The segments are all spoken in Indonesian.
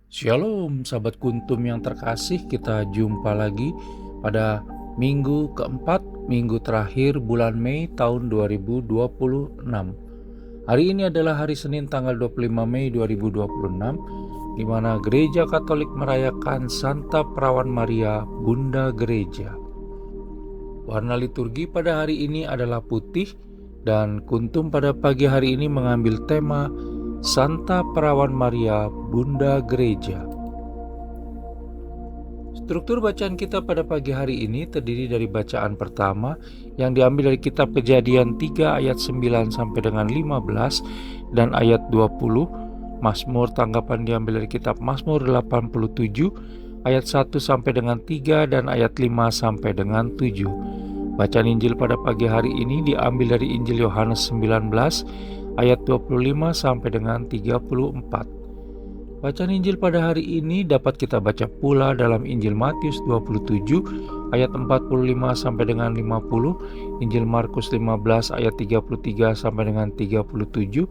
Shalom sahabat kuntum yang terkasih, kita jumpa lagi pada minggu keempat, minggu terakhir bulan Mei tahun 2026. Hari ini adalah hari Senin tanggal 25 Mei 2026, di mana Gereja Katolik merayakan Santa Perawan Maria, Bunda Gereja. Warna liturgi pada hari ini adalah putih, dan kuntum pada pagi hari ini mengambil tema Santa Perawan Maria, Bunda Gereja. Struktur bacaan kita pada pagi hari ini terdiri dari bacaan pertama yang diambil dari kitab Kejadian 3 ayat 9 sampai dengan 15 dan ayat 20. Mazmur tanggapan diambil dari kitab Mazmur 87 ayat 1 sampai dengan 3 dan ayat 5 sampai dengan 7. Bacaan Injil pada pagi hari ini diambil dari Injil Yohanes 19 ayat 25 sampai dengan 34. Bacaan Injil pada hari ini dapat kita baca pula dalam Injil Matius 27 ayat 45 sampai dengan 50, Injil Markus 15 ayat 33 sampai dengan 37,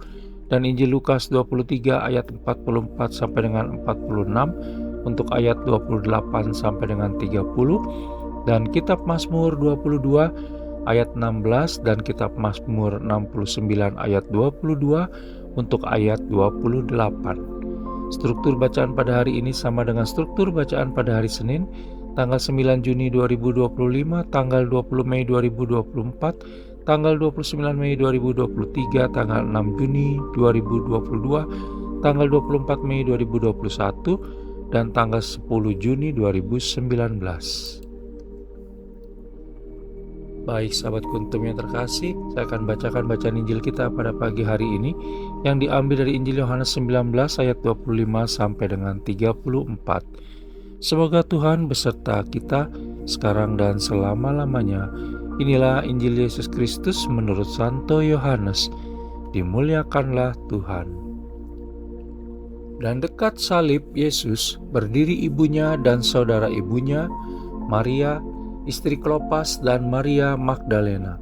dan Injil Lukas 23 ayat 44 sampai dengan 46 untuk ayat 28 sampai dengan 30, dan kitab Mazmur 22 ayat 16 dan kitab Mazmur 69 ayat 22 untuk ayat 28. Struktur bacaan pada hari ini sama dengan struktur bacaan pada hari Senin, tanggal 9 Juni 2025, tanggal 20 Mei 2024, tanggal 29 Mei 2023, tanggal 6 Juni 2022, tanggal 24 Mei 2021, dan tanggal 10 Juni 2019. Baik sahabat kuntum yang terkasih, saya akan bacakan bacaan Injil kita pada pagi hari ini yang diambil dari Injil Yohanes 19 ayat 25 sampai dengan 34. Semoga Tuhan beserta kita sekarang dan selama-lamanya. Inilah Injil Yesus Kristus menurut Santo Yohanes. Dimuliakanlah Tuhan. Dan dekat salib Yesus berdiri ibunya dan saudara ibunya, Maria, istri Klopas, dan Maria Magdalena.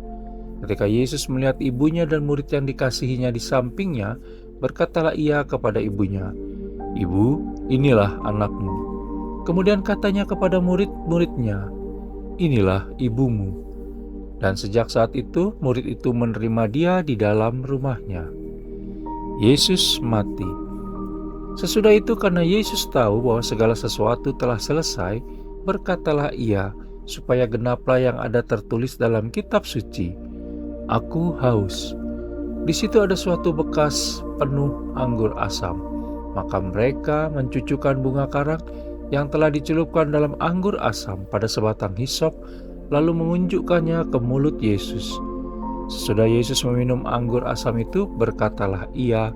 Ketika Yesus melihat ibunya dan murid yang dikasihinya di sampingnya, berkatalah ia kepada ibunya, "Ibu, inilah anakmu." Kemudian katanya kepada murid-muridnya, "Inilah ibumu." Dan sejak saat itu, murid itu menerima dia di dalam rumahnya. Yesus mati. Sesudah itu, karena Yesus tahu bahwa segala sesuatu telah selesai, berkatalah ia, supaya genaplah yang ada tertulis dalam kitab suci, "Aku haus." Di situ ada suatu bekas penuh anggur asam. Maka mereka mencucukkan bunga karang yang telah dicelupkan dalam anggur asam pada sebatang hisop, lalu mengunjukkannya ke mulut Yesus. Sesudah Yesus meminum anggur asam itu, berkatalah ia,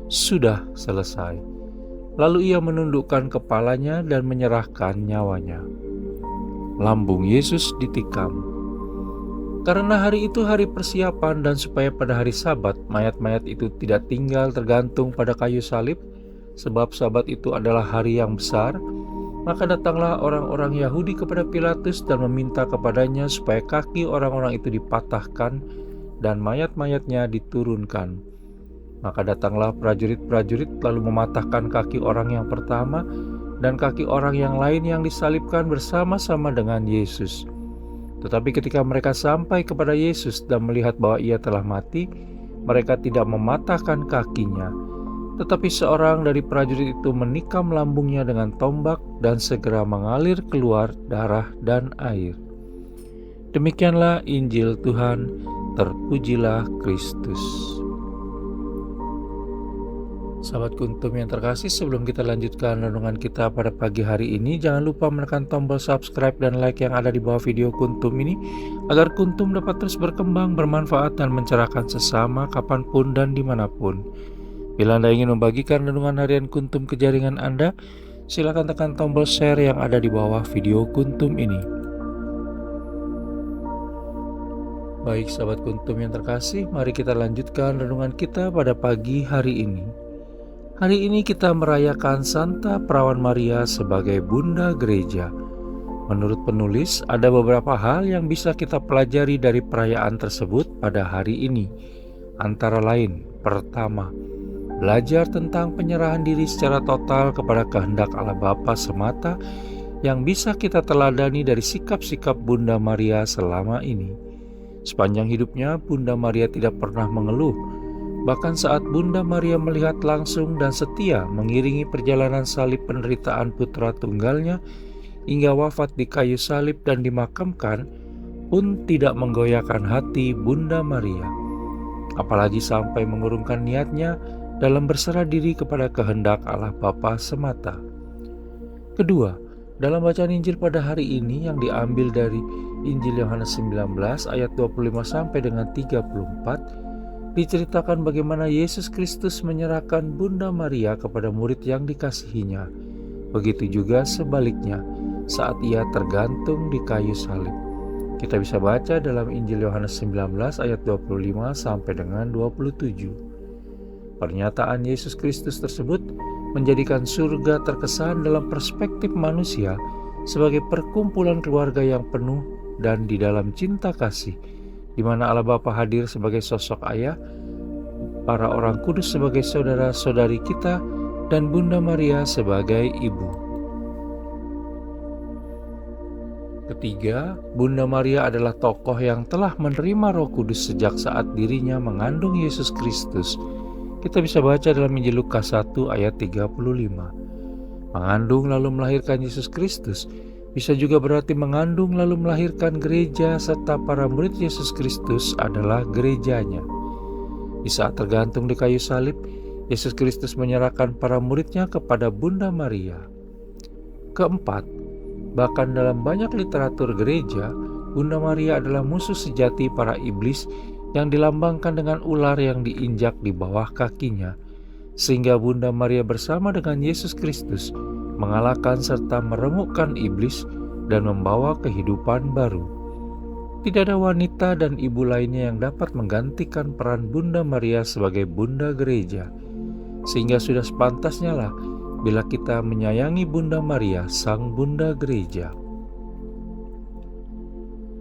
"Sudah selesai." Lalu ia menundukkan kepalanya dan menyerahkan nyawanya. Lambung Yesus ditikam. Karena hari itu hari persiapan dan supaya pada hari Sabat mayat-mayat itu tidak tinggal tergantung pada kayu salib, sebab Sabat itu adalah hari yang besar, maka datanglah orang-orang Yahudi kepada Pilatus dan meminta kepadanya supaya kaki orang-orang itu dipatahkan dan mayat-mayatnya diturunkan. Maka datanglah prajurit-prajurit lalu mematahkan kaki orang yang pertama dan kaki orang yang lain yang disalibkan bersama-sama dengan Yesus. Tetapi ketika mereka sampai kepada Yesus dan melihat bahwa ia telah mati, mereka tidak mematahkan kakinya. Tetapi seorang dari prajurit itu menikam lambungnya dengan tombak dan segera mengalir keluar darah dan air. Demikianlah Injil Tuhan, terpujilah Kristus. Sahabat kuntum yang terkasih, sebelum kita lanjutkan renungan kita pada pagi hari ini, jangan lupa menekan tombol subscribe dan like yang ada di bawah video kuntum ini, agar kuntum dapat terus berkembang, bermanfaat, dan mencerahkan sesama kapanpun dan dimanapun. Bila Anda ingin membagikan renungan harian kuntum ke jaringan Anda, silakan tekan tombol share yang ada di bawah video kuntum ini. Baik sahabat kuntum yang terkasih, mari kita lanjutkan renungan kita pada pagi hari ini. Hari ini kita merayakan Santa Perawan Maria sebagai Bunda Gereja. Menurut penulis, ada beberapa hal yang bisa kita pelajari dari perayaan tersebut pada hari ini. Antara lain, pertama, belajar tentang penyerahan diri secara total kepada kehendak Allah Bapa semata yang bisa kita teladani dari sikap-sikap Bunda Maria selama ini. Sepanjang hidupnya, Bunda Maria tidak pernah mengeluh. Bahkan saat Bunda Maria melihat langsung dan setia mengiringi perjalanan salib penderitaan putra tunggalnya hingga wafat di kayu salib dan dimakamkan, pun tidak menggoyahkan hati Bunda Maria. Apalagi sampai mengurungkan niatnya dalam berserah diri kepada kehendak Allah Bapa semata. Kedua, dalam bacaan Injil pada hari ini yang diambil dari Injil Yohanes 19 ayat 25 sampai dengan 34, diceritakan bagaimana Yesus Kristus menyerahkan Bunda Maria kepada murid yang dikasihinya. Begitu juga sebaliknya saat ia tergantung di kayu salib. Kita bisa baca dalam Injil Yohanes 19 ayat 25 sampai dengan 27. Pernyataan Yesus Kristus tersebut menjadikan surga terkesan dalam perspektif manusia sebagai perkumpulan keluarga yang penuh dan di dalam cinta kasih, di mana Allah Bapa hadir sebagai sosok ayah, para orang kudus sebagai saudara-saudari kita, dan Bunda Maria sebagai ibu. Ketiga, Bunda Maria adalah tokoh yang telah menerima Roh Kudus sejak saat dirinya mengandung Yesus Kristus. Kita bisa baca dalam Injil Lukas 1 ayat 35. Mengandung lalu melahirkan Yesus Kristus bisa juga berarti mengandung lalu melahirkan gereja, serta para murid Yesus Kristus adalah gerejanya. Di saat tergantung di kayu salib, Yesus Kristus menyerahkan para muridnya kepada Bunda Maria. Keempat, bahkan dalam banyak literatur gereja, Bunda Maria adalah musuh sejati para iblis yang dilambangkan dengan ular yang diinjak di bawah kakinya, sehingga Bunda Maria bersama dengan Yesus Kristus mengalahkan serta meremukkan iblis dan membawa kehidupan baru. Tidak ada wanita dan ibu lainnya yang dapat menggantikan peran Bunda Maria sebagai Bunda Gereja, sehingga sudah sepantasnya lah bila kita menyayangi Bunda Maria, Sang Bunda Gereja.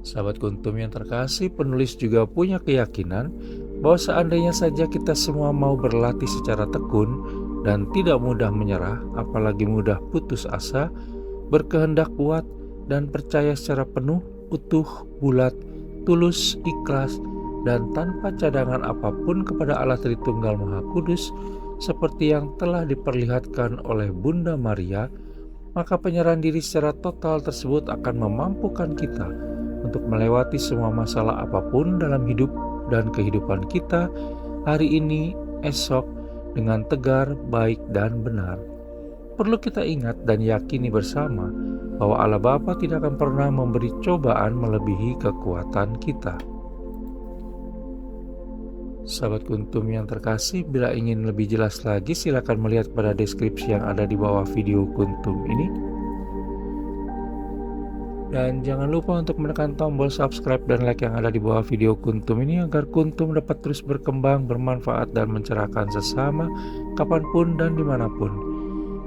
Sahabat Kuntum yang terkasih, penulis juga punya keyakinan bahwa seandainya saja kita semua mau berlatih secara tekun dan tidak mudah menyerah, apalagi mudah putus asa, berkehendak kuat dan percaya secara penuh, utuh, bulat, tulus, ikhlas, dan tanpa cadangan apapun kepada Allah Tritunggal Maha Kudus, seperti yang telah diperlihatkan oleh Bunda Maria, maka penyerahan diri secara total tersebut akan memampukan kita untuk melewati semua masalah apapun dalam hidup dan kehidupan kita hari ini, esok, dengan tegar, baik, dan benar. Perlu kita ingat dan yakini bersama bahwa Allah Bapa tidak akan pernah memberi cobaan melebihi kekuatan kita. Sahabat Kuntum yang terkasih, bila ingin lebih jelas lagi silakan melihat pada deskripsi yang ada di bawah video Kuntum ini. Dan jangan lupa untuk menekan tombol subscribe dan like yang ada di bawah video Kuntum ini agar Kuntum dapat terus berkembang, bermanfaat, dan mencerahkan sesama kapanpun dan dimanapun.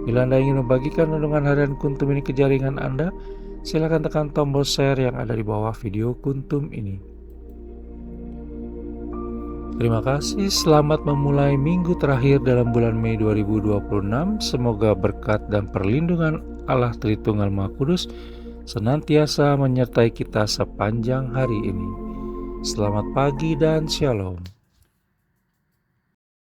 Bila Anda ingin membagikan renungan harian Kuntum ini ke jaringan Anda, silakan tekan tombol share yang ada di bawah video Kuntum ini. Terima kasih, selamat memulai minggu terakhir dalam bulan Mei 2026. Semoga berkat dan perlindungan Allah Tritunggal Maha Kudus senantiasa menyertai kita sepanjang hari ini. Selamat pagi dan shalom.